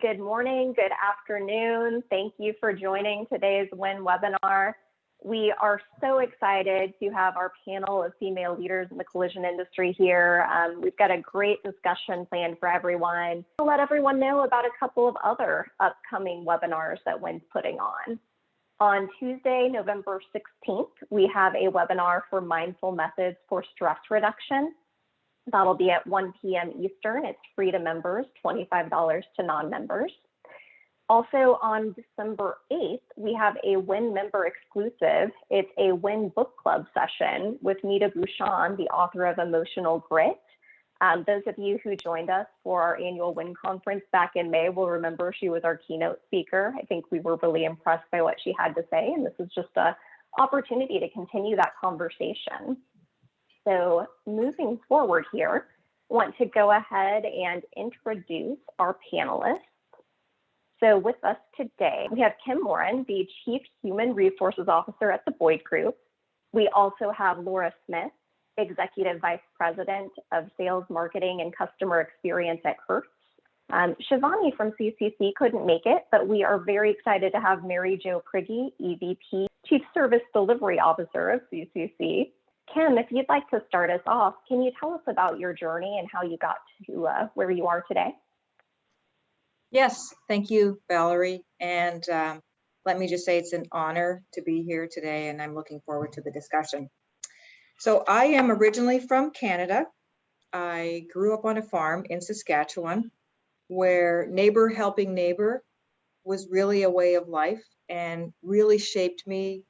Good morning, good afternoon. Thank you for joining today's WIN webinar. We are so excited to have our panel of female leaders in the collision industry here. We've got a great discussion planned for everyone. I'll let everyone know about a couple of other upcoming webinars that WIN's putting on. On Tuesday, November 16th, we have a webinar for mindful methods for stress reduction. That'll be at 1 p.m. Eastern. It's free to members, $25 to non-members. Also on December 8th, we have a WIN member exclusive. It's a WIN book club session with Nita Bouchon, the author of Emotional Grit. Those of you who joined us for our annual WIN conference back in May will remember she was our keynote speaker. I think we were really impressed by what she had to say, and this is just an opportunity to continue that conversation. So moving forward here, I want to go ahead and introduce our panelists. So with us today, we have Kim Morin, the Chief Human Resources Officer at the Boyd Group. We also have Laura Smith, Executive Vice President of Sales, Marketing, and Customer Experience at Hertz. Shivani from CCC couldn't make it, but we are very excited to have Mary Jo Prigge, EVP, Chief Service Delivery Officer of CCC. Kim, if you'd like to start us off, can you tell us about your journey and how you got to where you are today? Yes, thank you, Valerie. And let me just say it's an honor to be here today, and I'm looking forward to the discussion. So I am originally from Canada. I grew up on a farm in Saskatchewan where neighbor helping neighbor was really a way of life and really shaped me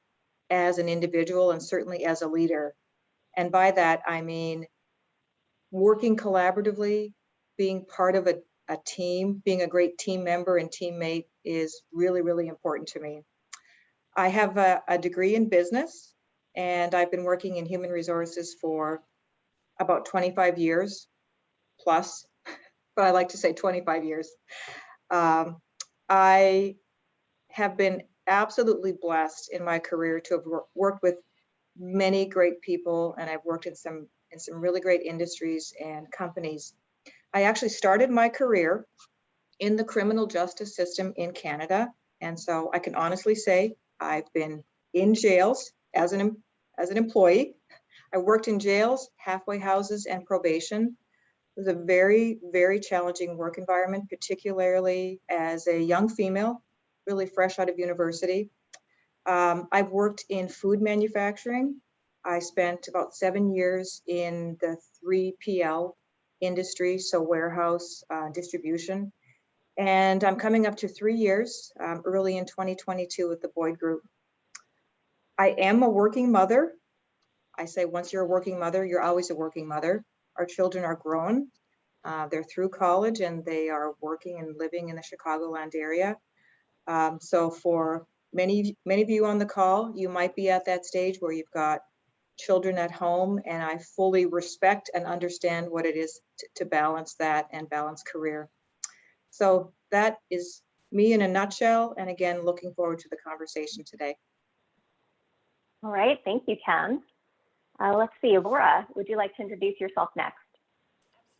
as an individual and certainly as a leader. And by that, I mean working collaboratively, being part of a team, being a great team member and teammate is really, really important to me. I have a degree in business, and I've been working in human resources for about 25 years plus, but I like to say 25 years. I have been absolutely blessed in my career to have worked with many great people, and I've worked in some really great industries and companies. I actually started my career in the criminal justice system in Canada, and so I can honestly say I've been in jails as an employee. I worked in jails, halfway houses, and probation. It was a very, very challenging work environment, particularly as a young female, really fresh out of university. I've worked in food manufacturing. I spent about 7 years in the 3PL industry, so warehouse distribution. And I'm coming up to 3 years, early in 2022 with the Boyd Group. I am a working mother. I say once you're a working mother, you're always a working mother. Our children are grown. They're through college and they are working and living in the Chicagoland area. So for many of you on the call, you might be at that stage where you've got children at home, and I fully respect and understand what it is to balance that and balance career. So that is me in a nutshell, and again, looking forward to the conversation today. All right, thank you, Kim. Let's see, Laura, would you like to introduce yourself next?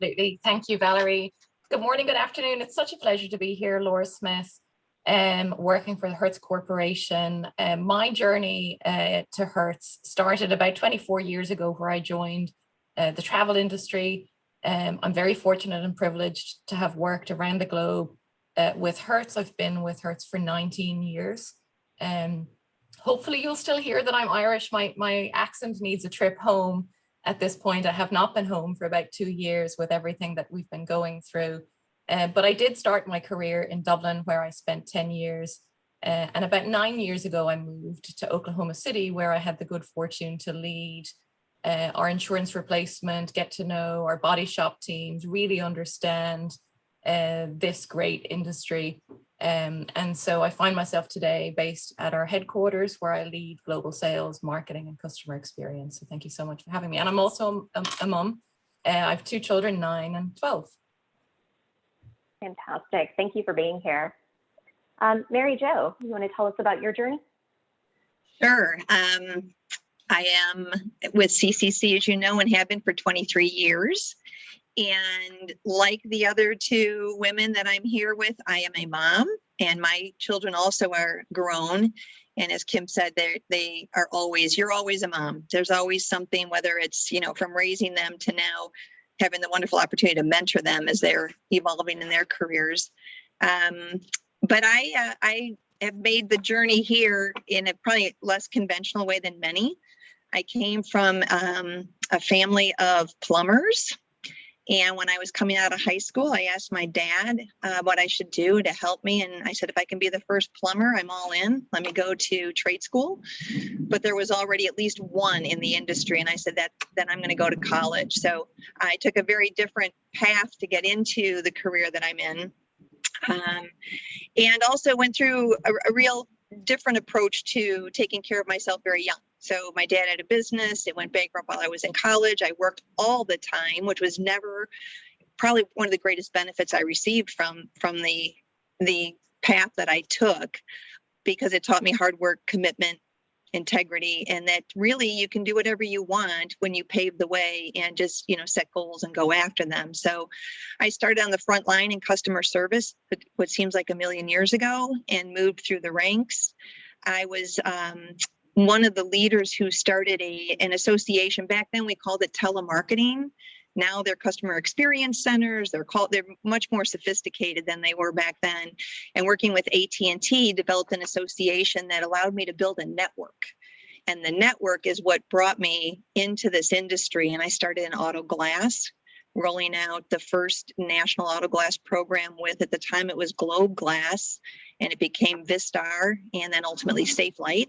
Absolutely, thank you, Valerie. Good morning, good afternoon. It's such a pleasure to be here, Laura Smith. Working for the Hertz Corporation. My journey to Hertz started about 24 years ago, where I joined the travel industry. I'm very fortunate and privileged to have worked around the globe with Hertz. I've been with Hertz for 19 years. Hopefully you'll still hear that I'm Irish. My accent needs a trip home at this point. I have not been home for about 2 years with everything that we've been going through. But I did start my career in Dublin, where I spent 10 years. And about 9 years ago, I moved to Oklahoma City, where I had the good fortune to lead our insurance replacement, get to know our body shop teams, really understand this great industry. And so I find myself today based at our headquarters, where I lead global sales, marketing, and customer experience. So thank you so much for having me. And I'm also a mum. I have 2 children, 9 and 12. Fantastic. Thank you for being here. Mary Jo, you want to tell us about your journey? Sure. I am with CCC, as you know, and have been for 23 years. And like the other two women that I'm here with, I am a mom, and my children also are grown. And as Kim said, they are always, you're always a mom. There's always something, whether it's, from raising them to now having the wonderful opportunity to mentor them as they're evolving in their careers. But I have made the journey here in a probably less conventional way than many. I came from a family of plumbers. And when I was coming out of high school, I asked my dad what I should do to help me. And I said, if I can be the first plumber, I'm all in. Let me go to trade school. But there was already at least one in the industry. And I said, then I'm going to go to college. So I took a very different path to get into the career that I'm in. And also went through a real different approach to taking care of myself very young. So my dad had a business. It went bankrupt while I was in college. I worked all the time, which was never probably one of the greatest benefits I received from the path that I took, because it taught me hard work, commitment, integrity, and that really you can do whatever you want when you pave the way and just, set goals and go after them. So I started on the front line in customer service, what seems like a million years ago, and moved through the ranks. I was one of the leaders who started an association. Back then we called it telemarketing. Now they're customer experience centers. They're much more sophisticated than they were back then. And working with AT&T, developed an association that allowed me to build a network. And the network is what brought me into this industry. And I started in auto glass, rolling out the first national auto glass program with, at the time it was Globe Glass, and it became Vistar, and then ultimately Safe Light.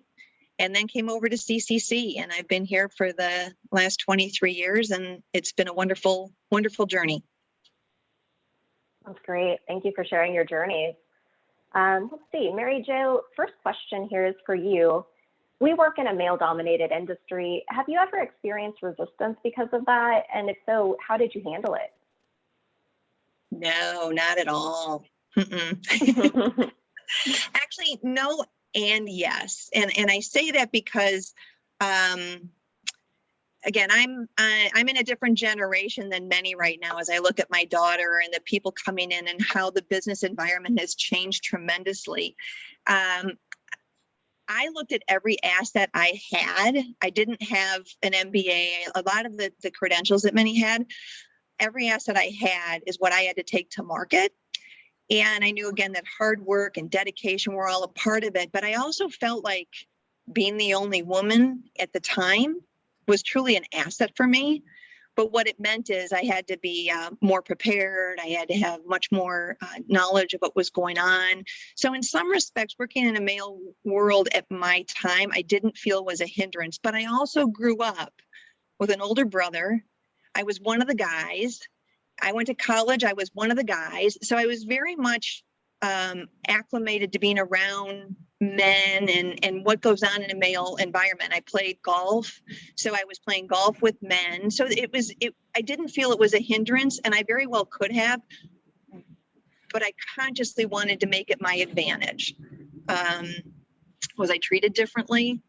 And then came over to CCC, and I've been here for the last 23 years, and it's been a wonderful, wonderful journey. That's great. Thank you for sharing your journeys. Let's see, Mary Jo, first question here is for you. We work in a male-dominated industry. Have you ever experienced resistance because of that? And if so, how did you handle it? No, not at all. Actually, no. And yes, and I say that because, again, I'm in a different generation than many right now. As I look at my daughter and the people coming in and how the business environment has changed tremendously, I looked at every asset I had. I didn't have an MBA. A lot of the credentials that many had, every asset I had is what I had to take to market. And I knew, again, that hard work and dedication were all a part of it. But I also felt like being the only woman at the time was truly an asset for me. But what it meant is I had to be more prepared. I had to have much more knowledge of what was going on. So in some respects, working in a male world at my time, I didn't feel was a hindrance. But I also grew up with an older brother. I was one of the guys. I went to college. I was one of the guys. So I was very much acclimated to being around men and what goes on in a male environment. I played golf. So I was playing golf with men. So I didn't feel it was a hindrance, and I very well could have, but I consciously wanted to make it my advantage. Was I treated differently?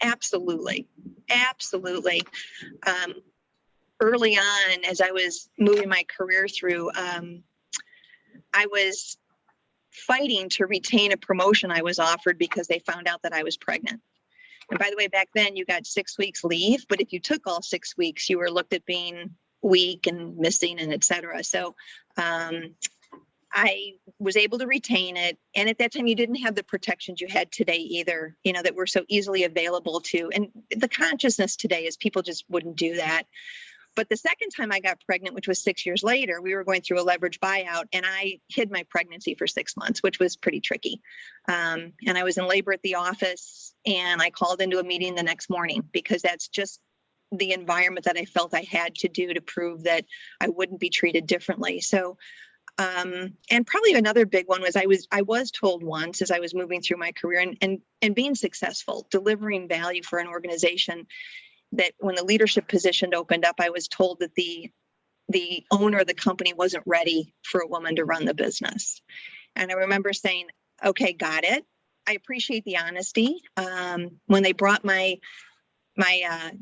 Absolutely. Absolutely. Early on, as I was moving my career through, I was fighting to retain a promotion I was offered because they found out that I was pregnant. And by the way, back then you got 6 weeks leave, but if you took all 6 weeks, you were looked at being weak and missing and et cetera. So I was able to retain it. And at that time, you didn't have the protections you had today either, that were so easily available to. And the consciousness today is people just wouldn't do that. But the second time I got pregnant, which was 6 years later, we were going through a leverage buyout, and I hid my pregnancy for 6 months, which was pretty tricky. And I was in labor at the office, and I called into a meeting the next morning because that's just the environment that I felt I had to do to prove that I wouldn't be treated differently. So, and probably another big one was I was told once as I was moving through my career and being successful, delivering value for an organization, that when the leadership position opened up, I was told that the owner of the company wasn't ready for a woman to run the business. And I remember saying, okay, got it. I appreciate the honesty. When they brought my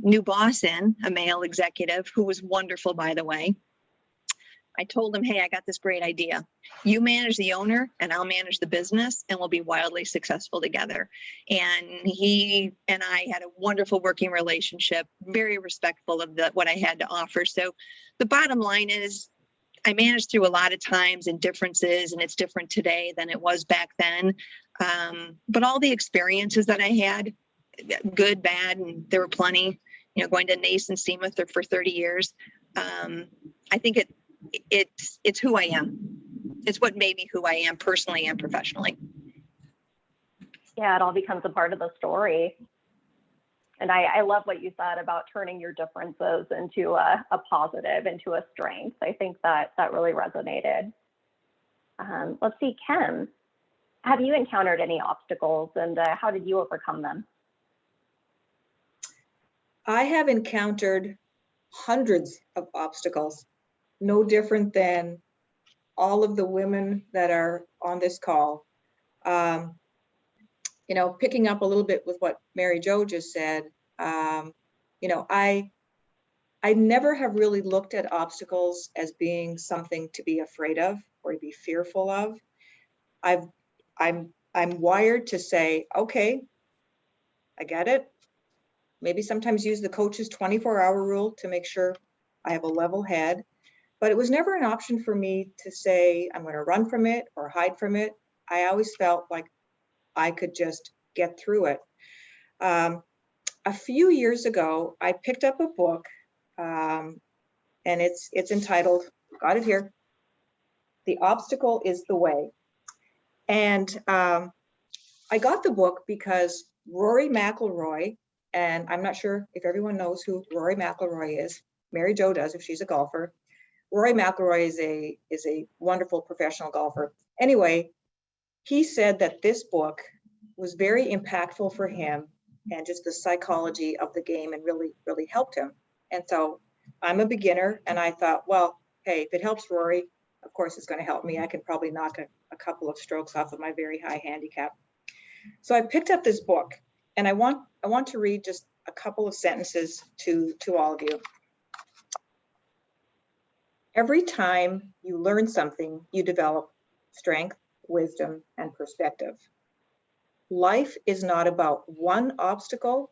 new boss in, a male executive who was wonderful, by the way, I told him, hey, I got this great idea. You manage the owner and I'll manage the business and we'll be wildly successful together. And he and I had a wonderful working relationship, very respectful of what I had to offer. So the bottom line is I managed through a lot of times and differences, and it's different today than it was back then. But all the experiences that I had, good, bad, and there were plenty, going to NACE and CMUth for 30 years. I think it's who I am. It's what made me who I am personally and professionally. Yeah, it all becomes a part of the story. And I love what you said about turning your differences into a positive, into a strength. I think that really resonated. Let's see, Kim, have you encountered any obstacles, and how did you overcome them? I have encountered hundreds of obstacles, no different than all of the women that are on this call. Picking up a little bit with what Mary Jo just said, I never have really looked at obstacles as being something to be afraid of or to be fearful of. I'm wired to say, okay, I get it. Maybe sometimes use the coach's 24-hour rule to make sure I have a level head. But it was never an option for me to say, I'm going to run from it or hide from it. I always felt like I could just get through it. A few years ago, I picked up a book, and it's entitled, got it here, The Obstacle is the Way. And I got the book because Rory McIlroy, and I'm not sure if everyone knows who Rory McIlroy is. Mary Jo does if she's a golfer. Rory McIlroy is a wonderful professional golfer. Anyway, he said that this book was very impactful for him and just the psychology of the game, and really, really helped him. And so I'm a beginner, and I thought, well, hey, if it helps Rory, of course it's going to help me. I can probably knock a couple of strokes off of my very high handicap. So I picked up this book, and I want to read just a couple of sentences to all of you. Every time you learn something, you develop strength, wisdom, and perspective. Life is not about one obstacle,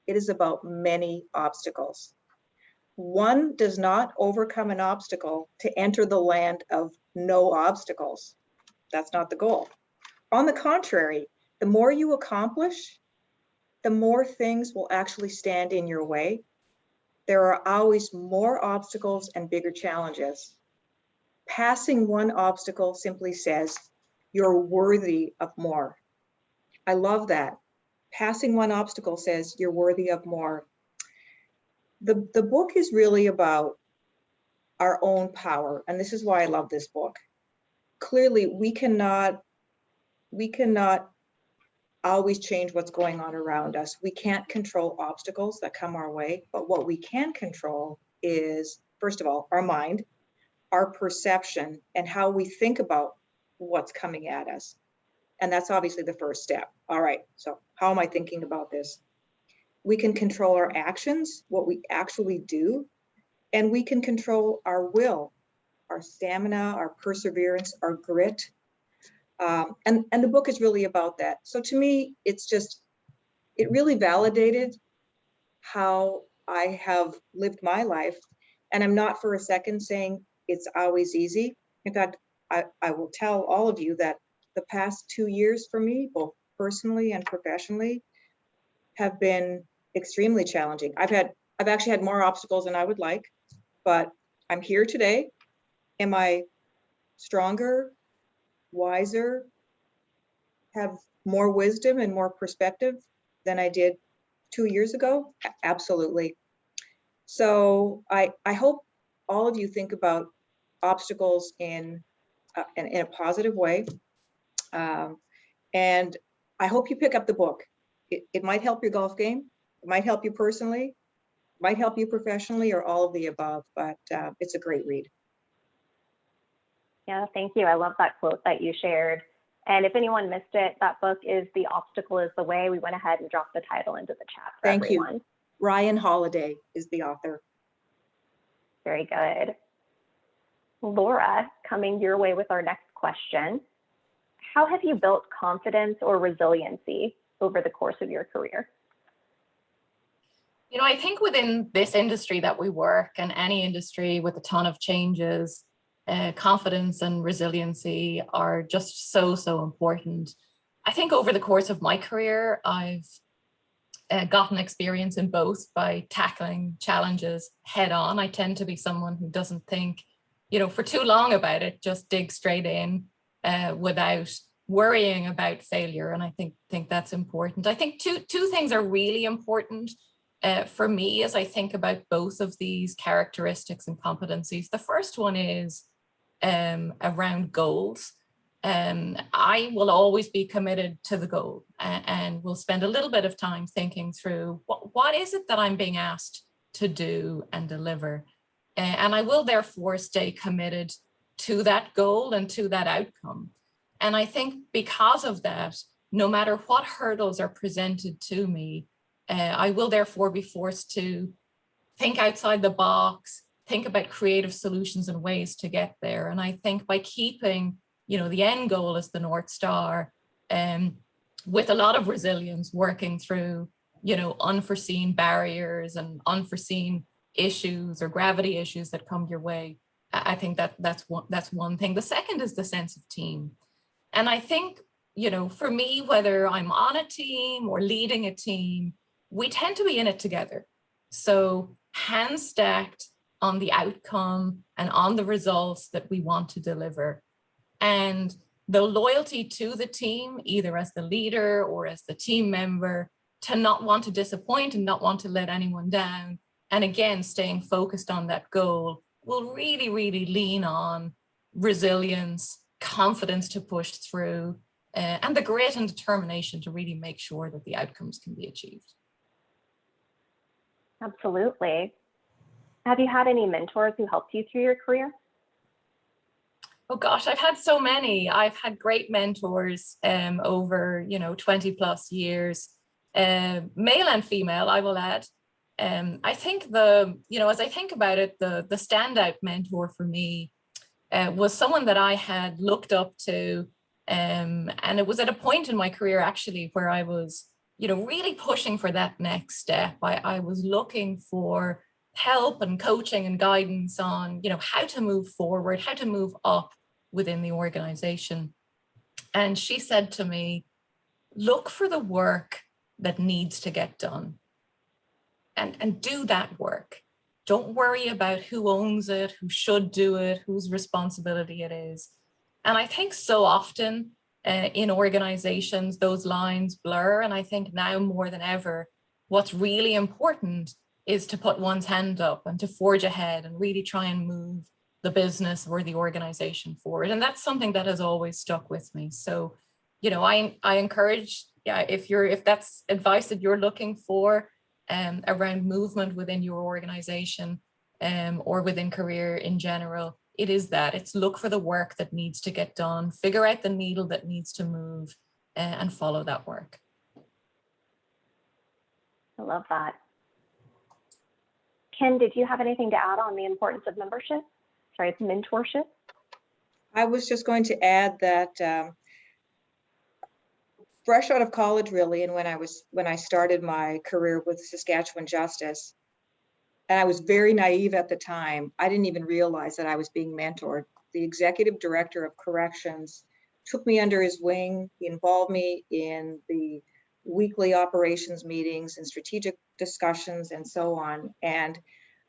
it is about many obstacles. One does not overcome an obstacle to enter the land of no obstacles. That's not the goal. On the contrary, the more you accomplish, the more things will actually stand in your way. There are always more obstacles and bigger challenges. Passing one obstacle simply says, you're worthy of more. I love that. Passing one obstacle says you're worthy of more. The book is really about our own power, and this is why I love this book. Clearly, we cannot always change what's going on around us. We can't control obstacles that come our way, but what we can control is, first of all, our mind, our perception, and how we think about what's coming at us. And that's obviously the first step. All right, so how am I thinking about this? We can control our actions, what we actually do, and we can control our will, our stamina, our perseverance, our grit. And the book is really about that. So to me, it really validated how I have lived my life. And I'm not for a second saying it's always easy. In fact, I will tell all of you that the past 2 years for me, both personally and professionally, have been extremely challenging. I've actually had more obstacles than I would like, but I'm here today. Am I stronger, wiser, have more wisdom and more perspective than I did 2 years ago? Absolutely. So I hope all of you think about obstacles in a positive way. And I hope you pick up the book. It might help your golf game. It might help you personally, might help you professionally, or all of the above, but it's a great read. Yeah, thank you. I love that quote that you shared. And if anyone missed it, that book is The Obstacle is the Way. We went ahead and dropped the title into the chat for everyone. Thank you. Ryan Holiday is the author. Very good. Laura, coming your way with our next question. How have you built confidence or resiliency over the course of your career? You know, I think within this industry that we work, and any industry with a ton of changes, confidence and resiliency are just so important. I think over the course of my career, I've gotten experience in both by tackling challenges head on. I tend to be someone who doesn't think, you know, for too long about it, just dig straight in without worrying about failure. And I think that's important. I think two things are really important for me as I think about both of these characteristics and competencies. The first one is around goals. I will always be committed to the goal, and will spend a little bit of time thinking through what is it that I'm being asked to do and deliver. And I will therefore stay committed to that goal and to that outcome. And I think because of that, no matter what hurdles are presented to me, I will therefore be forced to think outside the box, think about creative solutions and ways to get there. And I think by keeping, you know, the end goal as the North Star, with a lot of resilience, working through, you know, unforeseen barriers and unforeseen issues or gravity issues that come your way. I think that's one thing. The second is the sense of team. And I think, you know, for me, whether I'm on a team or leading a team, we tend to be in it together. So hands stacked on the outcome and on the results that we want to deliver. And the loyalty to the team, either as the leader or as the team member, to not want to disappoint and not want to let anyone down. And again, staying focused on that goal will really lean on resilience, confidence to push through, and the grit and determination to really make sure that the outcomes can be achieved. Absolutely. Have you had any mentors who helped you through your career? Oh gosh, I've had so many. I've had great mentors over, you know, 20 plus years, male and female, I will add. I think as I think about it, the standout mentor for me was someone that I had looked up to. And it was at a point in my career actually where I was, you know, really pushing for that next step. I was looking for help and coaching and guidance on, you know, how to move forward, how to move up within the organization. And she said to me, look for the work that needs to get done and do that work. Don't worry about who owns it, who should do it, whose responsibility it is. And I think so often in organizations, those lines blur. And I think now more than ever, what's really important is to put one's hand up and to forge ahead and really try and move the business or the organization forward. And that's something that has always stuck with me. So, you know, I encourage, if that's advice that you're looking for around movement within your organization or within career in general, it is that. It's look for the work that needs to get done, figure out the needle that needs to move, and follow that work. I love that. Ken, did you have anything to add on the importance of mentorship? I was just going to add that fresh out of college, really, and when I started my career with Saskatchewan Justice, and I was very naive at the time, I didn't even realize that I was being mentored. The executive director of corrections took me under his wing. He involved me in the weekly operations meetings and strategic discussions and so on. And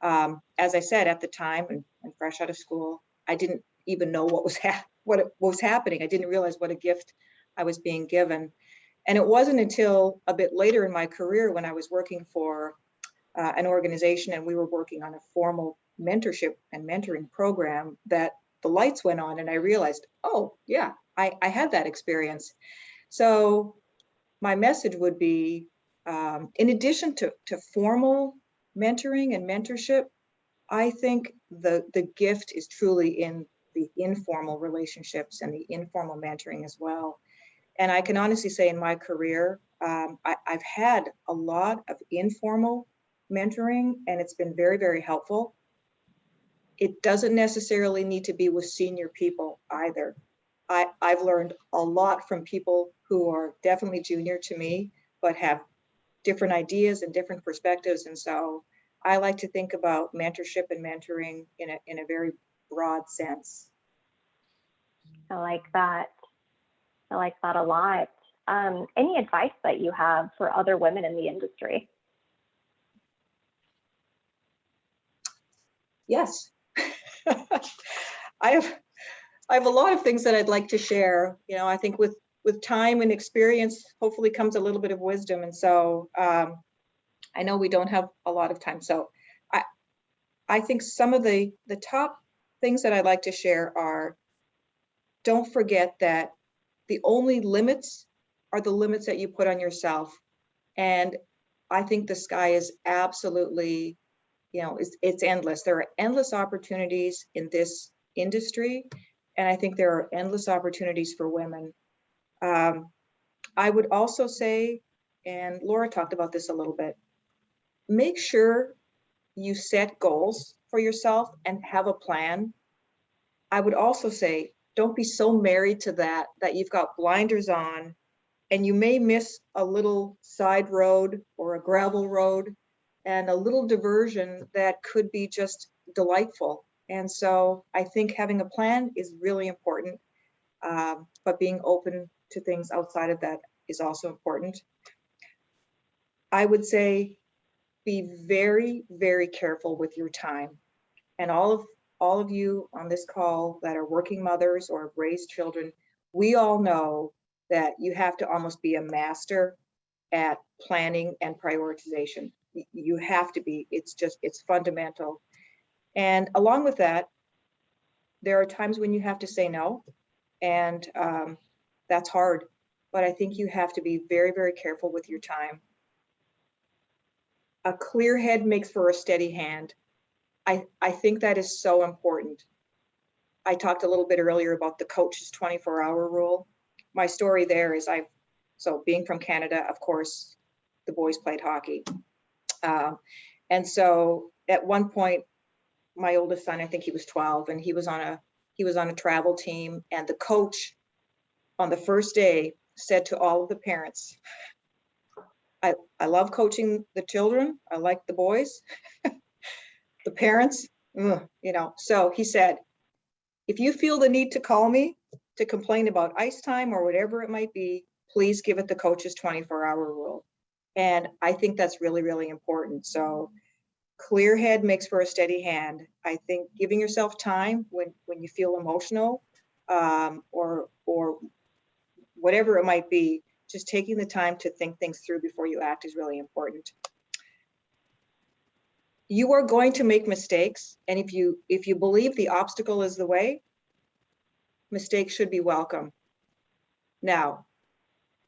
as I said, at the time and fresh out of school, I didn't even know what was happening. I didn't realize what a gift I was being given. And it wasn't until a bit later in my career when I was working for an organization and we were working on a formal mentorship and mentoring program that the lights went on and I realized, oh yeah, I had that experience. So my message would be, in addition to formal mentoring and mentorship, I think the gift is truly in the informal relationships and the informal mentoring as well. And I can honestly say in my career, I've had a lot of informal mentoring and it's been very, very helpful. it doesn't necessarily need to be with senior people either. I've learned a lot from people who are definitely junior to me, but have different ideas and different perspectives. And so I like to think about mentorship and mentoring in a very broad sense. I like that. I like that a lot. Any advice that you have for other women in the industry? Yes. I have a lot of things that I'd like to share. You know, I think with time and experience, hopefully comes a little bit of wisdom. And so I know we don't have a lot of time. So I think some of the top things that I'd like to share are, don't forget that the only limits are the limits that you put on yourself. And I think the sky is absolutely, you know, it's endless. There are endless opportunities in this industry. And I think there are endless opportunities for women. I would also say, and Laura talked about this a little bit, make sure you set goals for yourself and have a plan. I would also say, don't be so married to that you've got blinders on and you may miss a little side road or a gravel road and a little diversion that could be just delightful. And so I think having a plan is really important, but being open to things outside of that is also important. I would say be very, very careful with your time. And all of you on this call that are working mothers or have raised children, we all know that you have to almost be a master at planning and prioritization. You have to be, it's fundamental. And along with that, there are times when you have to say no, and that's hard. But I think you have to be very, very careful with your time. A clear head makes for a steady hand. I think that is so important. I talked a little bit earlier about the coach's 24-hour rule. My story there is so being from Canada, of course, the boys played hockey. And so at one point, my oldest son, I think he was 12, and he was on a travel team, and the coach on the first day said to all of the parents, I love coaching the children. I like the boys. The parents, you know, so he said, if you feel the need to call me to complain about ice time or whatever it might be, please give it the coach's 24-hour rule. And I think that's really, really important. So clear head makes for a steady hand. I think giving yourself time when you feel emotional or whatever it might be, just taking the time to think things through before you act is really important. You are going to make mistakes. And if you believe the obstacle is the way, mistakes should be welcome. Now,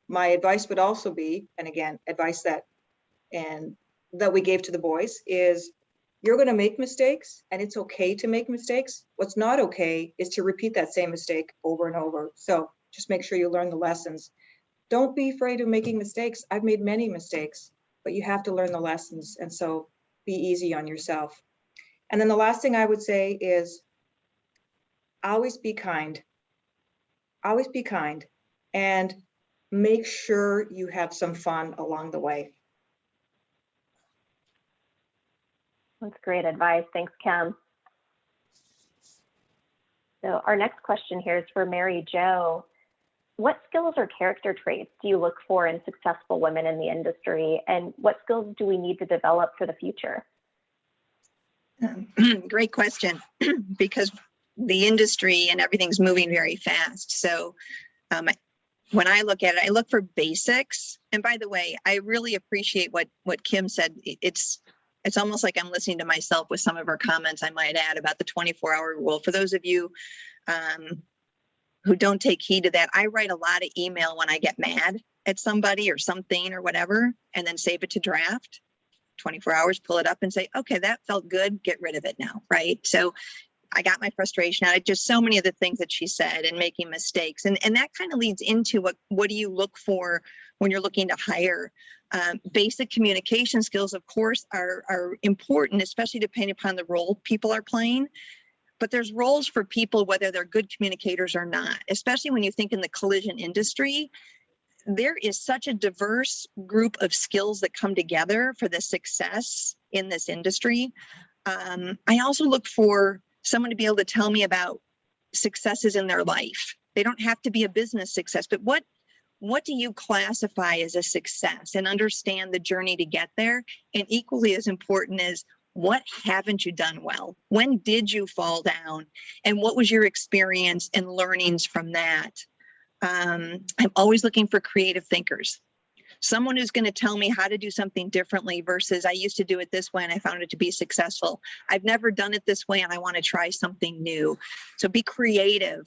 my advice would also be, and again, advice that we gave to the boys is, you're going to make mistakes and it's okay to make mistakes. What's not okay is to repeat that same mistake over and over. So just make sure you learn the lessons. Don't be afraid of making mistakes. I've made many mistakes, but you have to learn the lessons. And so be easy on yourself. And then the last thing I would say is always be kind. Always be kind, and make sure you have some fun along the way. That's great advice. Thanks, Kim. So our next question here is for Mary Jo. What skills or character traits do you look for in successful women in the industry, and what skills do we need to develop for the future? Great question, because the industry and everything's moving very fast. So when I look at it, I look for basics. And by the way, I really appreciate what Kim said. It's almost like I'm listening to myself with some of her comments, I might add, about the 24-hour rule. For those of you who don't take heed to that, I write a lot of email when I get mad at somebody or something or whatever, and then save it to draft. 24 hours, pull it up and say, okay, that felt good, get rid of it now, right? So I got my frustration out. Just so many of the things that she said and making mistakes. And that kind of leads into what do you look for when you're looking to hire? Basic communication skills, of course, are important, especially depending upon the role people are playing. But there's roles for people, whether they're good communicators or not, especially when you think in the collision industry. There is such a diverse group of skills that come together for the success in this industry. I also look for someone to be able to tell me about successes in their life. They don't have to be a business success, but what do you classify as a success, and understand the journey to get there? And equally as important is, what haven't you done well? When did you fall down? And what was your experience and learnings from that? I'm always looking for creative thinkers. Someone who's going to tell me how to do something differently versus I used to do it this way and I found it to be successful. I've never done it this way and I want to try something new. So be creative,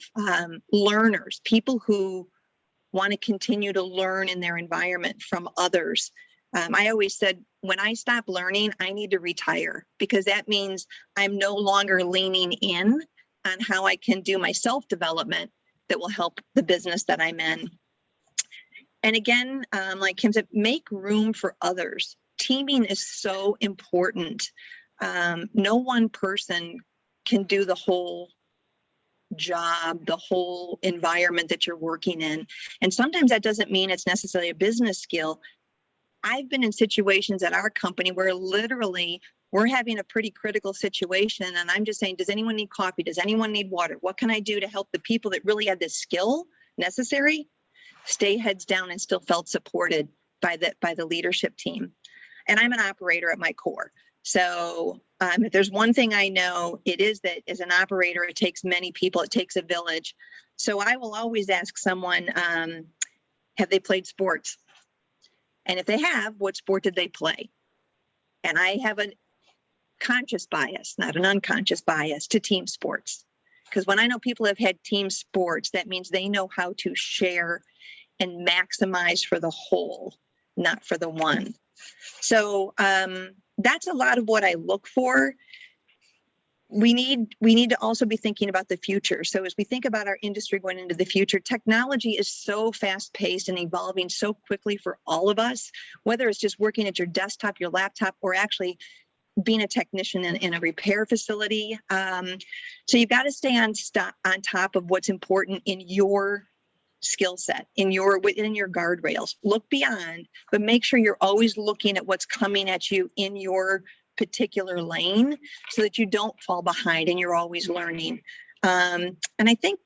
learners, people who want to continue to learn in their environment from others. I always said, when I stop learning, I need to retire, because that means I'm no longer leaning in on how I can do my self-development that will help the business that I'm in. And again, like Kim said, make room for others. Teaming is so important. No one person can do the whole job, the whole environment that you're working in. And sometimes that doesn't mean it's necessarily a business skill. I've been in situations at our company where literally we're having a pretty critical situation. And I'm just saying, does anyone need coffee? Does anyone need water? What can I do to help the people that really had the skill necessary stay heads down and still felt supported by the leadership team? And I'm an operator at my core. So if there's one thing I know, it is that as an operator, it takes many people, it takes a village. So I will always ask someone, have they played sports? And if they have, what sport did they play? And I have a conscious bias, not an unconscious bias, to team sports. Because when I know people have had team sports, that means they know how to share and maximize for the whole, not for the one. So that's a lot of what I look for. We need to also be thinking about the future. So as we think about our industry going into the future, technology is so fast paced and evolving so quickly for all of us, whether it's just working at your desktop, your laptop, or actually being a technician in a repair facility. So you've got to stay on top of what's important in your skill set, within your guardrails. Look beyond, but make sure you're always looking at what's coming at you in your particular lane so that you don't fall behind and you're always learning. And I think,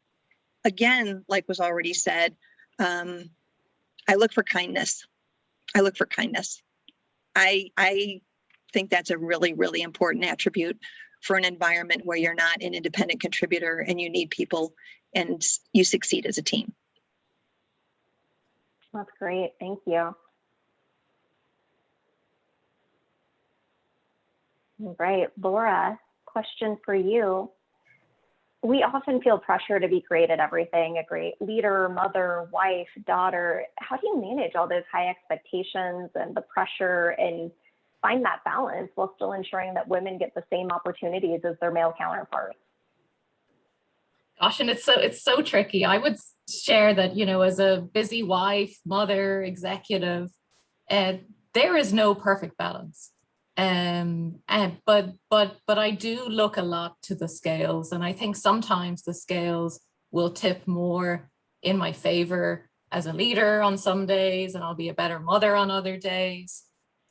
again, like was already said, I look for kindness. I think that's a really, really important attribute for an environment where you're not an independent contributor and you need people and you succeed as a team. That's great. Thank you. Right. Laura, question for you. We often feel pressure to be great at everything, a great leader, mother, wife, daughter. How do you manage all those high expectations and the pressure and find that balance while still ensuring that women get the same opportunities as their male counterparts? Gosh, and it's so tricky. I would share that, as a busy wife, mother, executive, there is no perfect balance. But I do look a lot to the scales, and I think sometimes the scales will tip more in my favor as a leader on some days, and I'll be a better mother on other days.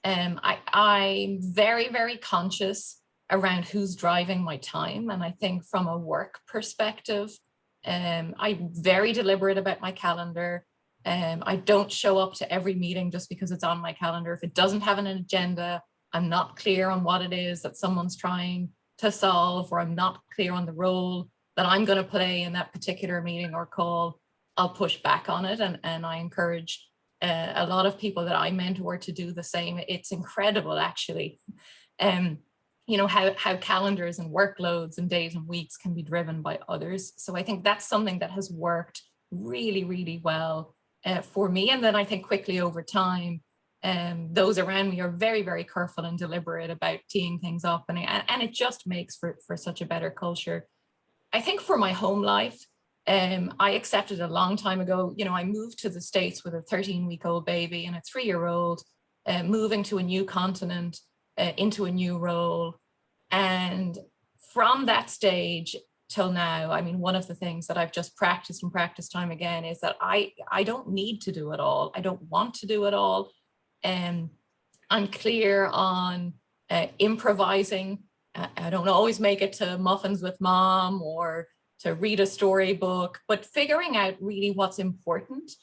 I'm very, very conscious around who's driving my time, and I think from a work perspective, I'm very deliberate about my calendar. I don't show up to every meeting just because it's on my calendar. If it doesn't have an agenda, I'm not clear on what it is that someone's trying to solve, or I'm not clear on the role that I'm going to play in that particular meeting or call, I'll push back on it. And I encourage a lot of people that I mentor to do the same. It's incredible, actually. How calendars and workloads and days and weeks can be driven by others. So I think that's something that has worked really, really well for me. And then I think quickly over time, those around me are very, very careful and deliberate about teeing things up, and it just makes for such a better culture. I think for my home life, I accepted a long time ago, I moved to the States with a 13-week-old baby and a 3-year-old, moving to a new continent, into a new role. And from that stage till now, I mean, one of the things that I've just practiced and practiced time again is that I don't need to do it all. I don't want to do it all. I'm clear on improvising. I don't always make it to Muffins with Mom or to read a storybook, but figuring out really what's important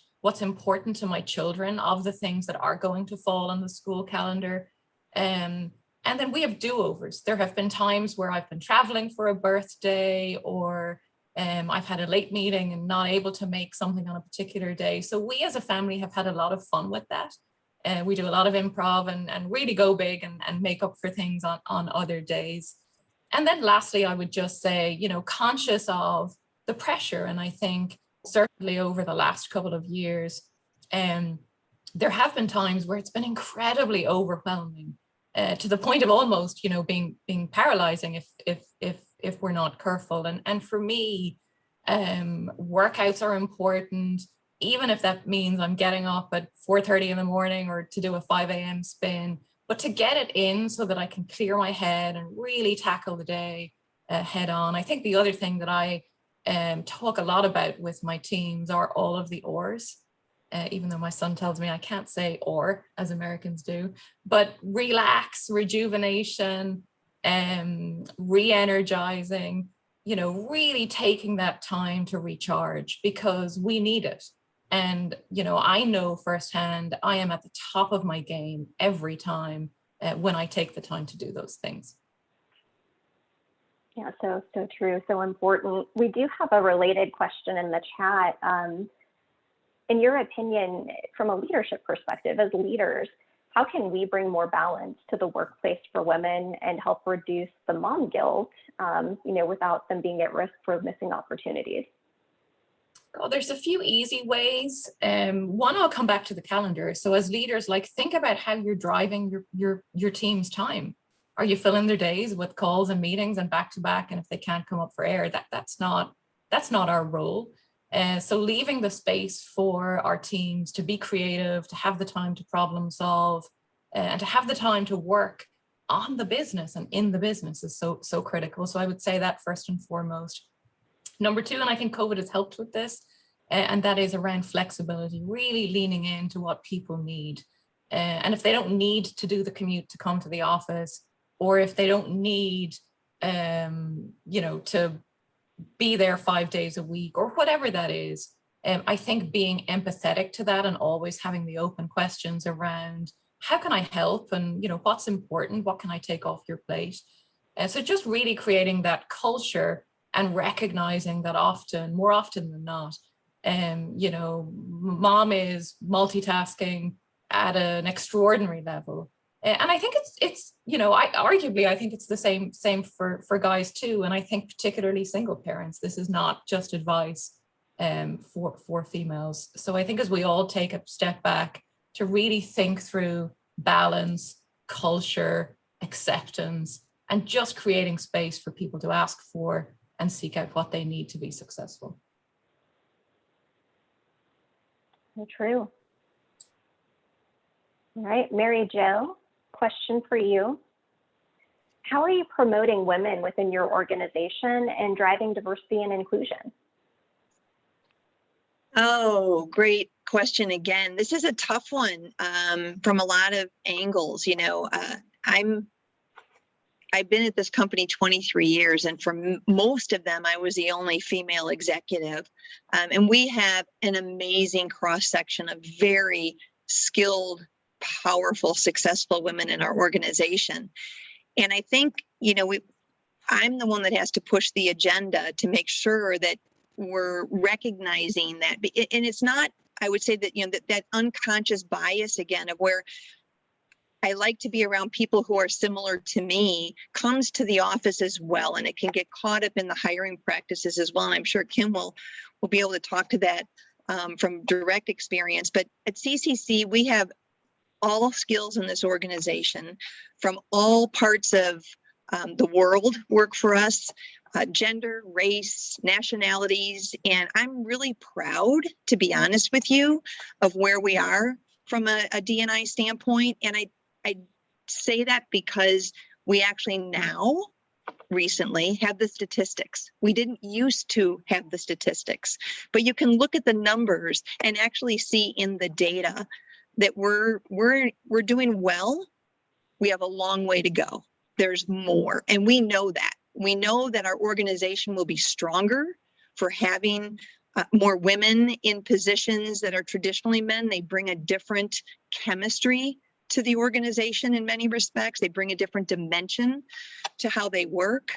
to my children of the things that are going to fall on the school calendar. And then we have do-overs. There have been times where I've been traveling for a birthday, or I've had a late meeting and not able to make something on a particular day. So we as a family have had a lot of fun with that. We do a lot of improv and really go big and make up for things on other days. And then lastly, I would just say, conscious of the pressure. And I think certainly over the last couple of years, there have been times where it's been incredibly overwhelming, to the point of almost, being paralyzing if we're not careful. And for me, workouts are important, even if that means I'm getting up at 4:30 in the morning or to do a 5 a.m. spin, but to get it in so that I can clear my head and really tackle the day head on. I think the other thing that I talk a lot about with my teams are all of the ors. Even though my son tells me I can't say or as Americans do, but relax, rejuvenation, re-energizing, really taking that time to recharge because we need it. And, I know firsthand, I am at the top of my game every time when I take the time to do those things. Yeah, so true, so important. We do have a related question in the chat. In your opinion, from a leadership perspective, as leaders, how can we bring more balance to the workplace for women and help reduce the mom guilt, without them being at risk for missing opportunities? Oh, there's a few easy ways. One, I'll come back to the calendar. So as leaders, think about how you're driving your team's time. Are you filling their days with calls and meetings and back to back? And if they can't come up for air, that's not our role. So leaving the space for our teams to be creative, to have the time to problem solve, and to have the time to work on the business and in the business is so critical. So I would say that first and foremost. Number two, and I think COVID has helped with this, and that is around flexibility, really leaning into what people need. And if they don't need to do the commute to come to the office, or if they don't need, to be there 5 days a week or whatever that is, I think being empathetic to that and always having the open questions around how can I help and, what's important, what can I take off your plate? So just really creating that culture and recognizing that more often than not, mom is multitasking at an extraordinary level. And I think it's I think it's the same for guys too. And I think particularly single parents, this is not just advice for females. So I think as we all take a step back to really think through balance, culture, acceptance, and just creating space for people to ask for and seek out what they need to be successful. So true. All right, Mary Jo, question for you. How are you promoting women within your organization and driving diversity and inclusion? Oh, great question again. This is a tough one from a lot of angles. I've been at this company 23 years, and for most of them, I was the only female executive. And we have an amazing cross-section of very skilled, powerful, successful women in our organization. And I think, I'm the one that has to push the agenda to make sure that we're recognizing that. And it's not, I would say that, that unconscious bias again of where I like to be around people who are similar to me comes to the office as well. And it can get caught up in the hiring practices as well. And I'm sure Kim will be able to talk to that from direct experience. But at CCC, we have all skills in this organization from all parts of the world work for us. gender, race, nationalities. And I'm really proud, to be honest with you, of where we are from a D&I standpoint. And I say that because we actually now recently have the statistics. We didn't used to have the statistics, but you can look at the numbers and actually see in the data that we're doing well. We have a long way to go. There's more, and we know that. We know that our organization will be stronger for having more women in positions that are traditionally men. They bring a different chemistry to the organization in many respects. They bring a different dimension to how they work.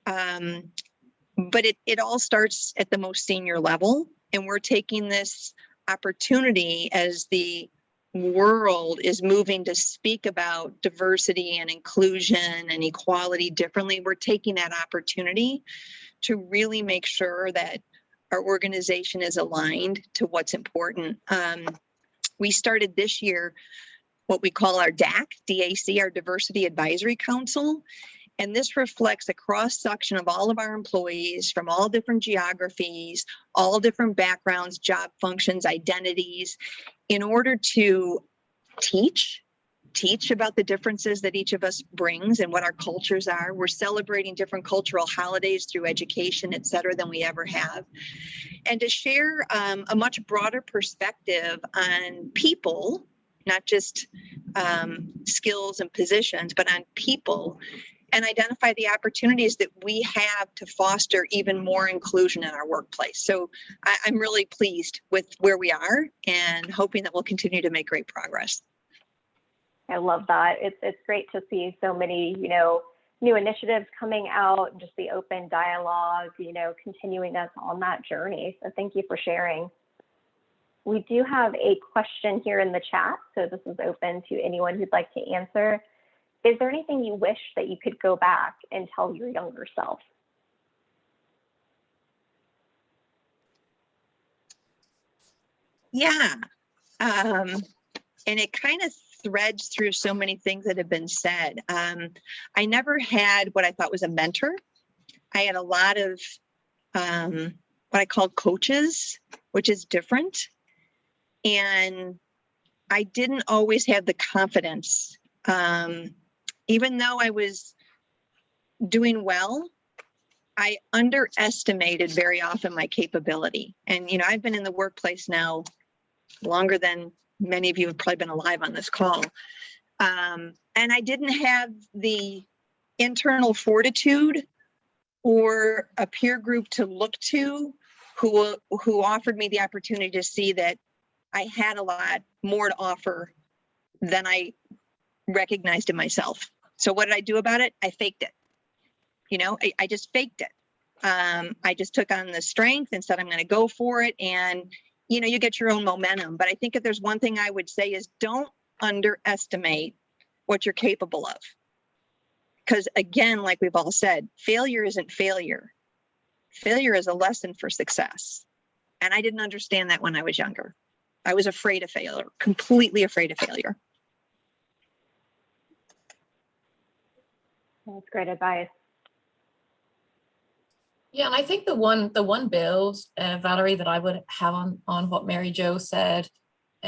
But it all starts at the most senior level. And we're taking this opportunity as the world is moving to speak about diversity and inclusion and equality differently. We're taking that opportunity to really make sure that our organization is aligned to what's important. We started this year what we call our DAC, our Diversity Advisory Council. And this reflects a cross-section of all of our employees from all different geographies, all different backgrounds, job functions, identities, in order to teach about the differences that each of us brings and what our cultures are. We're celebrating different cultural holidays through education, et cetera, than we ever have. And to share a much broader perspective on people, not just skills and positions, but on people, and identify the opportunities that we have to foster even more inclusion in our workplace. So I'm really pleased with where we are and hoping that we'll continue to make great progress. I love that. It's great to see so many, new initiatives coming out, just the open dialogue, continuing us on that journey. So thank you for sharing. We do have a question here in the chat, so this is open to anyone who'd like to answer. Is there anything you wish that you could go back and tell your younger self? Yeah, and it kind of threads through so many things that have been said. I never had what I thought was a mentor. I had a lot of what I call coaches, which is different. And I didn't always have the confidence. Even though I was doing well, I underestimated very often my capability. And, I've been in the workplace now longer than many of you have probably been alive on this call. And I didn't have the internal fortitude or a peer group to look to who offered me the opportunity to see that I had a lot more to offer than I recognized in myself. So what did I do about it? I faked it. I just faked it. I just took on the strength and said, I'm going to go for it. And, you get your own momentum. But I think if there's one thing I would say is don't underestimate what you're capable of. Because again, like we've all said, failure isn't failure. Failure is a lesson for success. And I didn't understand that when I was younger. I was afraid of failure, completely afraid of failure. That's great advice. Yeah, and I think the one build, Valerie, that I would have on what Mary Jo said,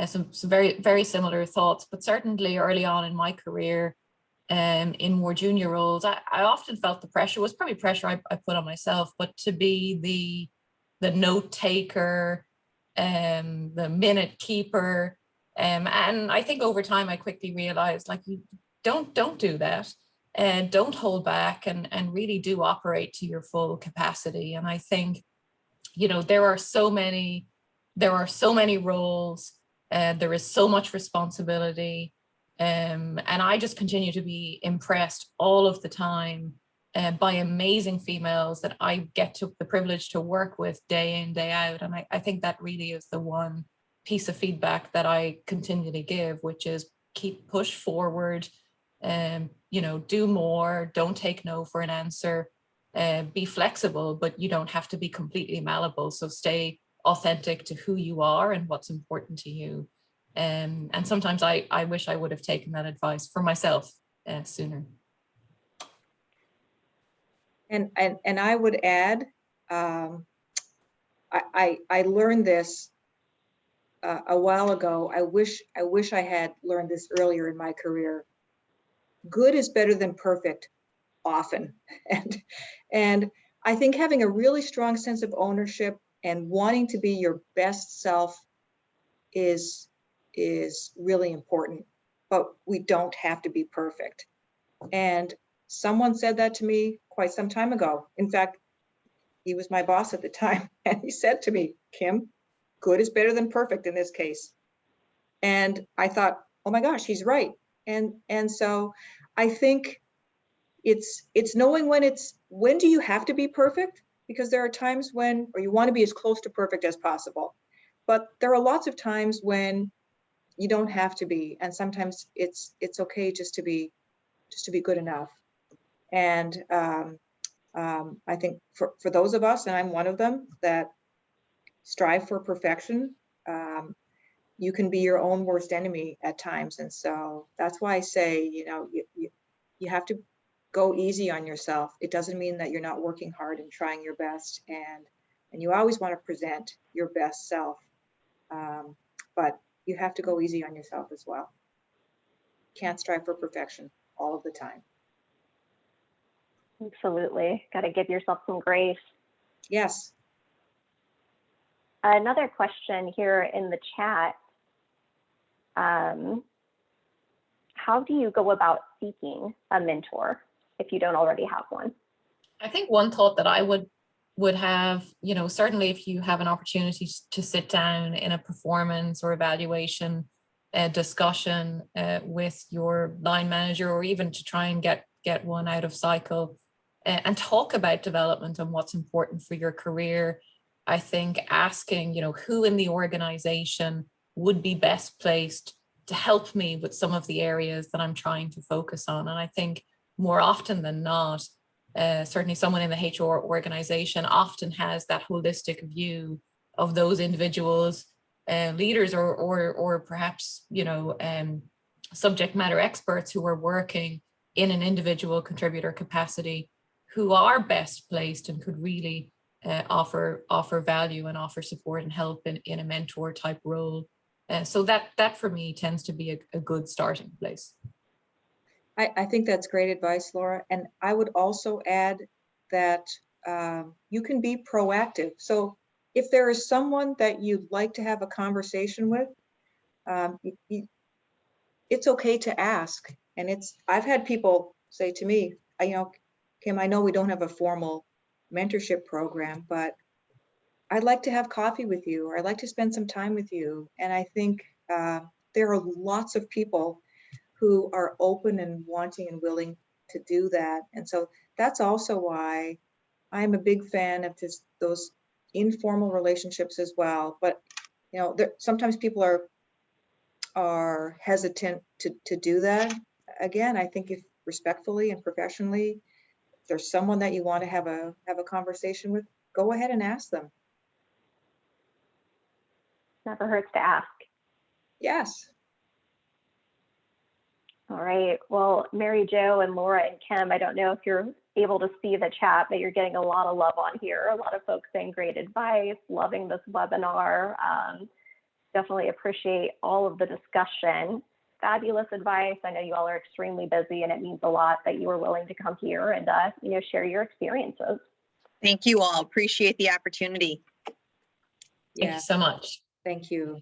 some very, very similar thoughts, but certainly early on in my career, in more junior roles, I often felt the pressure was probably pressure I put on myself, but to be the note taker, the minute keeper, and I think over time I quickly realized, like, you don't do that. And don't hold back and really do operate to your full capacity. And I think, there are so many roles, there is so much responsibility. And I just continue to be impressed all of the time by amazing females that I get the privilege to work with day in, day out. And I think that really is the one piece of feedback that I continually give, which is push forward. Do more, don't take no for an answer, be flexible, but you don't have to be completely malleable. So stay authentic to who you are and what's important to you. And sometimes I wish I would have taken that advice for myself sooner. And I would add, I learned this a while ago. I wish I had learned this earlier in my career. Good is better than perfect often. And I think having a really strong sense of ownership and wanting to be your best self is really important, but we don't have to be perfect. And someone said that to me quite some time ago. In fact, he was my boss at the time, and he said to me, Kim, good is better than perfect in this case. And I thought, oh my gosh, he's right. And so I think it's knowing when do you have to be perfect? Because there are times when, or you want to be as close to perfect as possible. But there are lots of times when you don't have to be, and sometimes it's okay just to be good enough. And I think for those of us, and I'm one of them, that strive for perfection, you can be your own worst enemy at times. And so that's why I say, you have to go easy on yourself. It doesn't mean that you're not working hard and trying your best, and you always want to present your best self, but you have to go easy on yourself as well. Can't strive for perfection all of the time. Absolutely. Got to give yourself some grace. Yes. Another question here in the chat. How do you go about seeking a mentor if you don't already have one? I think one thought that I would have, certainly if you have an opportunity to sit down in a performance or evaluation discussion with your line manager, or even to try and get one out of cycle and talk about development and what's important for your career. I think asking, who in the organization would be best placed to help me with some of the areas that I'm trying to focus on. And I think more often than not, certainly someone in the HR organization often has that holistic view of those individuals, leaders, or perhaps, subject matter experts who are working in an individual contributor capacity, who are best placed and could really offer value and offer support and help in a mentor type role. So that for me tends to be a good starting place. I think that's great advice, Laura. And I would also add that you can be proactive. So if there is someone that you'd like to have a conversation with, it's okay to ask. And I've had people say to me, Kim, I know we don't have a formal mentorship program, but I'd like to have coffee with you, or I'd like to spend some time with you. And I think there are lots of people who are open and wanting and willing to do that. And so that's also why I'm a big fan of those informal relationships as well. But sometimes people are hesitant to do that. Again, I think if respectfully and professionally, if there's someone that you want to have a conversation with, go ahead and ask them. Never hurts to ask. Yes. All right. Well, Mary Jo and Laura and Kim, I don't know if you're able to see the chat, but you're getting a lot of love on here. A lot of folks saying great advice, loving this webinar. Definitely appreciate all of the discussion. Fabulous advice. I know you all are extremely busy, and it means a lot that you were willing to come here and share your experiences. Thank you all. Appreciate the opportunity. Thank you so much. Thank you.